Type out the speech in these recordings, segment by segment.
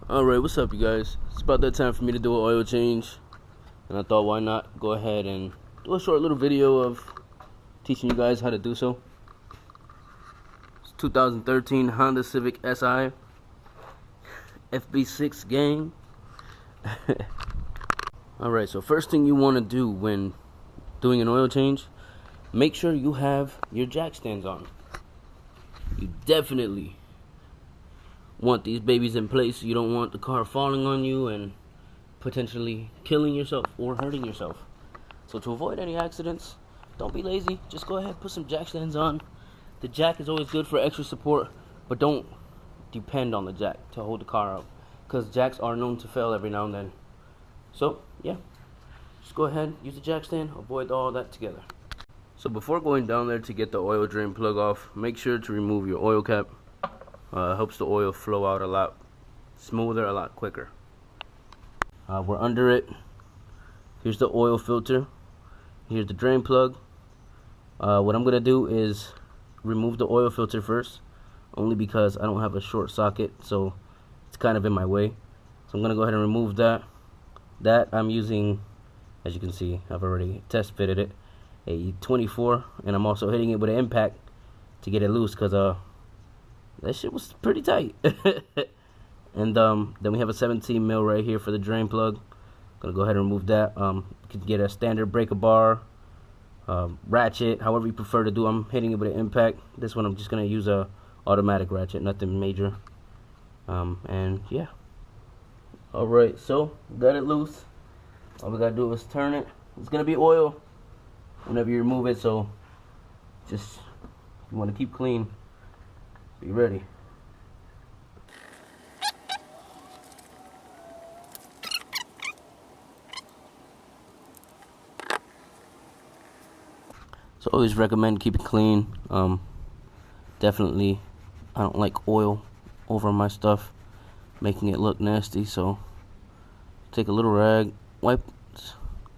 Alright, what's up you guys? It's about that time for me to do an oil change, and I thought why not go ahead and do a short little video of teaching you guys how to do so. It's 2013 Honda Civic Si FB6 gang. Alright, so first thing you want to do when doing an oil change, make sure you have your jack stands on. You definitely want these babies in place. You don't want the car falling on you and potentially killing yourself or hurting yourself. So to avoid any accidents, don't be lazy. Just go ahead, put some jack stands on. The jack is always good for extra support, but don't depend on the jack to hold the car up, because jacks are known to fail every now and then. So yeah, just go ahead, use the jack stand, avoid all that together. So before going down there to get the oil drain plug off, make sure to remove your oil cap. Helps the oil flow out a lot smoother, a lot quicker. We're under it. Here's the oil filter. Here's the drain plug. What I'm gonna do is remove the oil filter first, only because I don't have a short socket, so it's kind of in my way. So I'm gonna go ahead and remove that. That I'm using, as you can see, I've already test fitted it, a 24, and I'm also hitting it with an impact to get it loose, because that shit was pretty tight. And then we have a 17 mil right here for the drain plug. Gonna go ahead and remove that. You can get a standard breaker bar, ratchet, however you prefer to do. I'm hitting it with an impact. This one I'm just gonna use a automatic ratchet, nothing major. And yeah. Alright, so got it loose. All we gotta do is turn it. It's gonna be oil whenever you remove it, so just, if you want to keep clean, be ready. So always recommend keep it clean. Definitely, I don't like oil over my stuff, making it look nasty. So take a little rag, wipe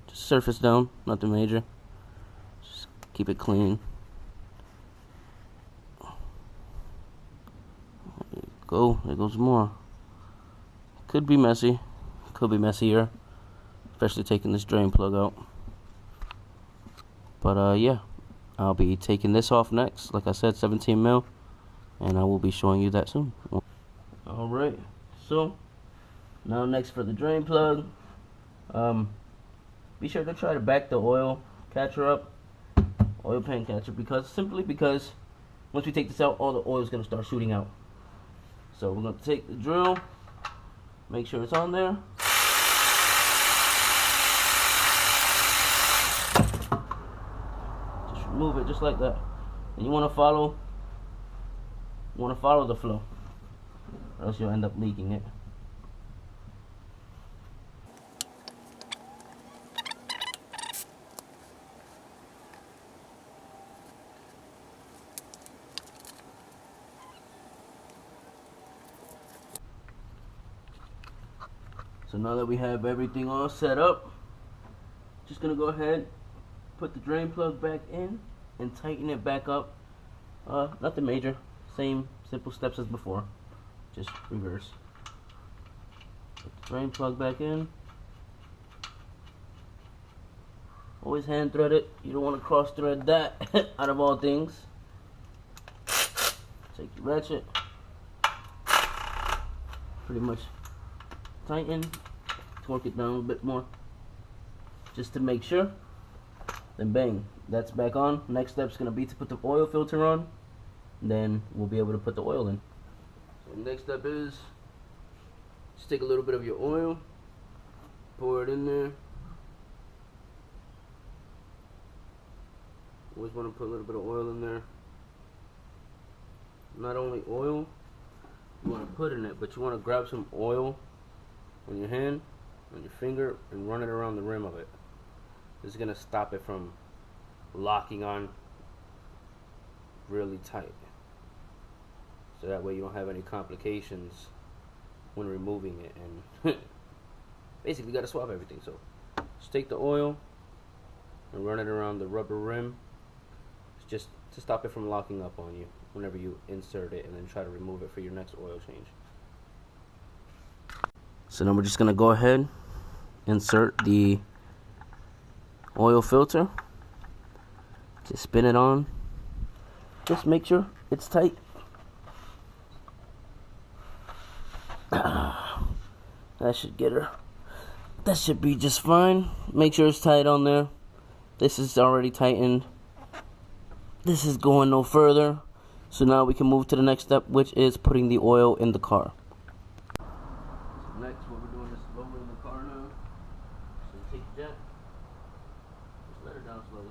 just surface down, nothing major. Just keep it clean. Go, there goes more. Could be messy, could be messier, especially taking this drain plug out. But yeah, I'll be taking this off next. Like I said, 17 mil, and I will be showing you that soon. Alright, so now next for the drain plug, be sure to try to back the oil catcher up, oil pan catcher, simply because once we take this out, all the oil is going to start shooting out. So we're going to take the drill, make sure it's on there. Just remove it just like that. And you want to follow the flow, or else you'll end up leaking it. So now that we have everything all set up, just gonna go ahead, put the drain plug back in and tighten it back up. Nothing major, same simple steps as before, just reverse. Put the drain plug back in. Always hand thread it, you don't want to cross thread that out of all things. Take your ratchet, pretty much tighten, torque it down a bit more just to make sure, then bang, that's back on. Next step's gonna be to put the oil filter on, and then we'll be able to put the oil in. So next step is just take a little bit of your oil, pour it in there. Always want to put a little bit of oil in there. Not only oil you want to put in it, but you want to grab some oil on your hand, on your finger, and run it around the rim of it. This is going to stop it from locking on really tight. So that way you don't have any complications when removing it. And basically you got to swap everything. So just take the oil and run it around the rubber rim. It's just to stop it from locking up on you whenever you insert it and then try to remove it for your next oil change. So now we're just gonna go ahead, insert the oil filter, just spin it on, just make sure it's tight. That should get her. That should be just fine. Make sure it's tight on there. This is already tightened. This is going no further. So now we can move to the next step, which is putting the oil in the car. So next, what we're doing is lowering the car now. So take the jack, just let her down slowly.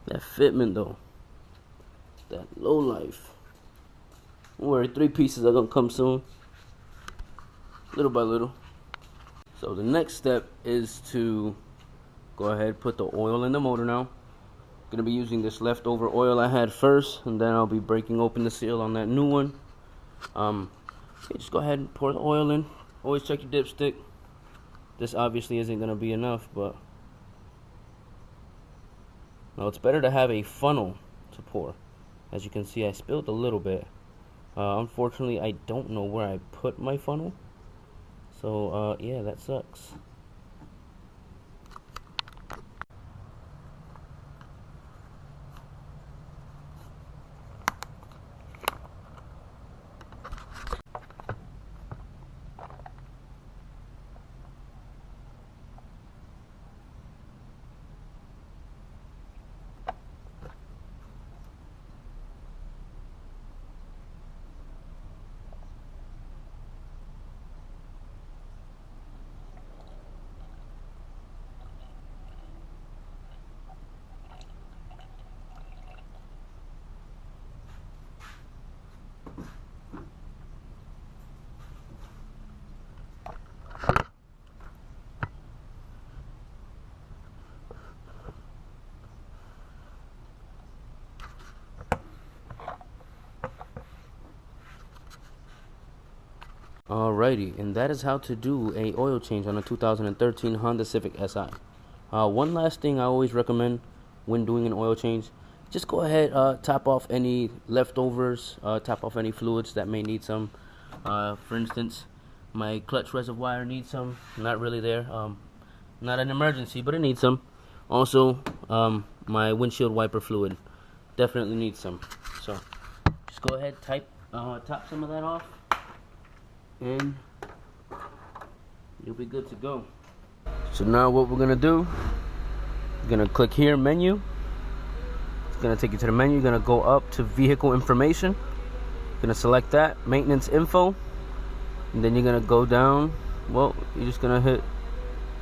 That fitment though, that low life. Don't worry, 3 pieces are gonna come soon, little by little. So the next step is to go ahead, put the oil in the motor now. Gonna be using this leftover oil I had first, and then I'll be breaking open the seal on that new one. Just go ahead and pour the oil in. Always check your dipstick. This obviously isn't gonna be enough, but now it's better to have a funnel to pour. As you can see, I spilled a little bit. Unfortunately, I don't know where I put my funnel. So, yeah, that sucks. Alrighty, and that is how to do a oil change on a 2013 Honda Civic Si. One last thing I always recommend when doing an oil change, just go ahead, top off any leftovers, top off any fluids that may need some. For instance, my clutch reservoir needs some, not really there, not an emergency, but it needs some. Also, my windshield wiper fluid definitely needs some. So just go ahead, top some of that off, and you'll be good to go. So now what we're gonna do, we're gonna click here, menu. It's gonna take you to the menu. You're gonna go up to vehicle information. You're gonna select that, maintenance info, and then you're gonna go down. Well, you're just gonna hit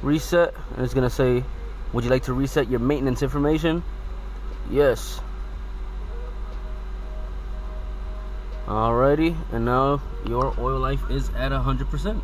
reset, and it's gonna say, would you like to reset your maintenance information? Yes. Alrighty, and now your oil life is at 100%.